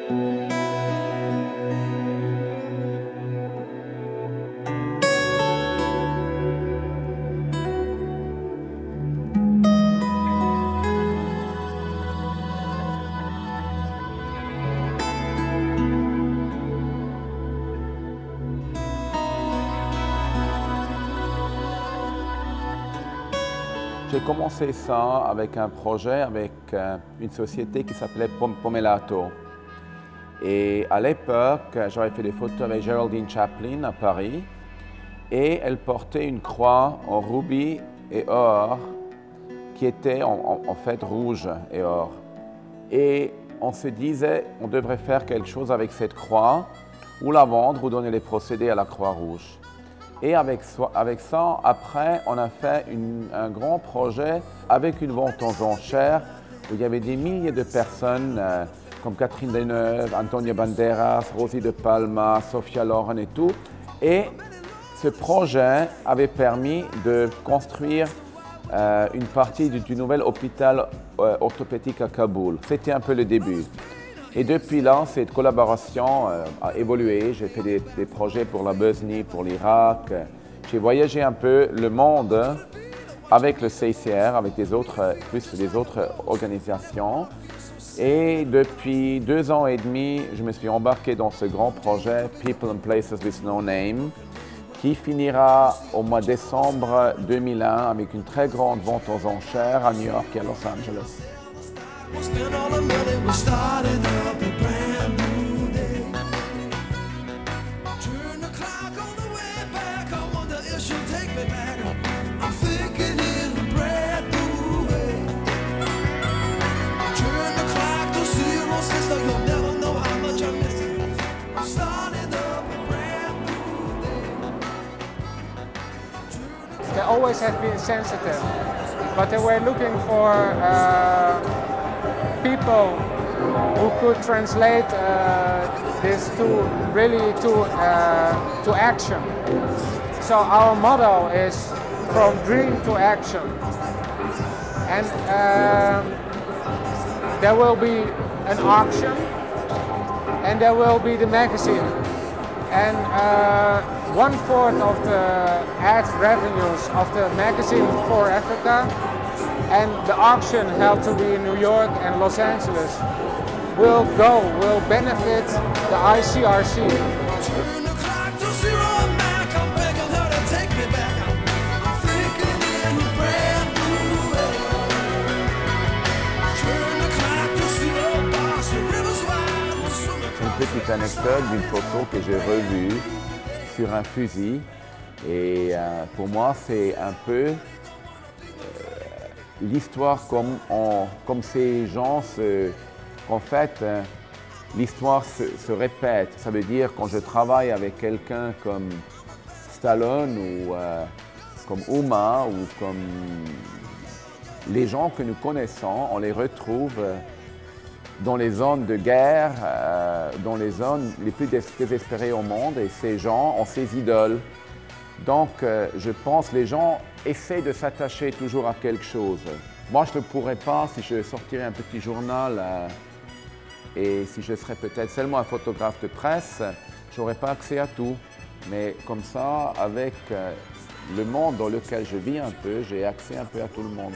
J'ai commencé ça avec un projet avec une société qui s'appelait Pomelato. Et à l'époque, j'avais fait des photos avec Geraldine Chaplin à Paris et elle portait une croix en rubis et or qui était en fait rouge et or. Et on se disait, on devrait faire quelque chose avec cette croix ou la vendre ou donner les procédés à la Croix-Rouge. Et avec ça, après, on a fait un grand projet avec une vente aux enchères où il y avait des milliers de personnes comme Catherine Deneuve, Antonio Banderas, Rosie de Palma, Sophia Loren et tout. Et ce projet avait permis de construire une partie du nouvel hôpital orthopédique à Kaboul. C'était un peu le début. Et depuis là, cette collaboration a évolué. J'ai fait des projets pour la Bosnie, pour l'Irak. J'ai voyagé un peu le monde avec le CICR, avec des autres organisations. Et depuis 2 ans et demi, je me suis embarqué dans ce grand projet People and Places with No Name, qui finira au mois de décembre 2001 avec une très grande vente aux enchères à New York et à Los Angeles. Spend all the money, we're starting up a brand new day. Turn the clock on the way back, I wonder if she'll take me back. I'm thinking in a brand new way. Turn the clock to 0, sister, you'll never know how much I miss you. I'm starting up a brand new day. They always have been sensitive, but they were looking for people who could translate this to action. So our motto is from dream to action. And there will be an auction and there will be the magazine. And 1/4 of the ad revenues of the magazine for Africa and the auction held to be in New York and Los Angeles will benefit the ICRC. Turn the clock to 0, I'm back, I'm begging her to take me back. I'm thinking in a brand new way. Turn the clock to 0, boss, the river's wide. C'est une petite anecdote d'une photo que j'ai revue sur un fusil. Et pour moi, c'est un peu l'histoire comme ces gens en fait, l'histoire se répète. Ça veut dire quand je travaille avec quelqu'un comme Stallone ou comme Uma ou comme les gens que nous connaissons, on les retrouve dans les zones de guerre, dans les zones les plus désespérées au monde, et ces gens ont ces idoles. Donc, je pense que les gens essaient de s'attacher toujours à quelque chose. Moi, je ne pourrais pas si je sortirais un petit journal et si je serais peut-être seulement un photographe de presse, je n'aurais pas accès à tout. Mais comme ça, avec le monde dans lequel je vis un peu, j'ai accès un peu à tout le monde.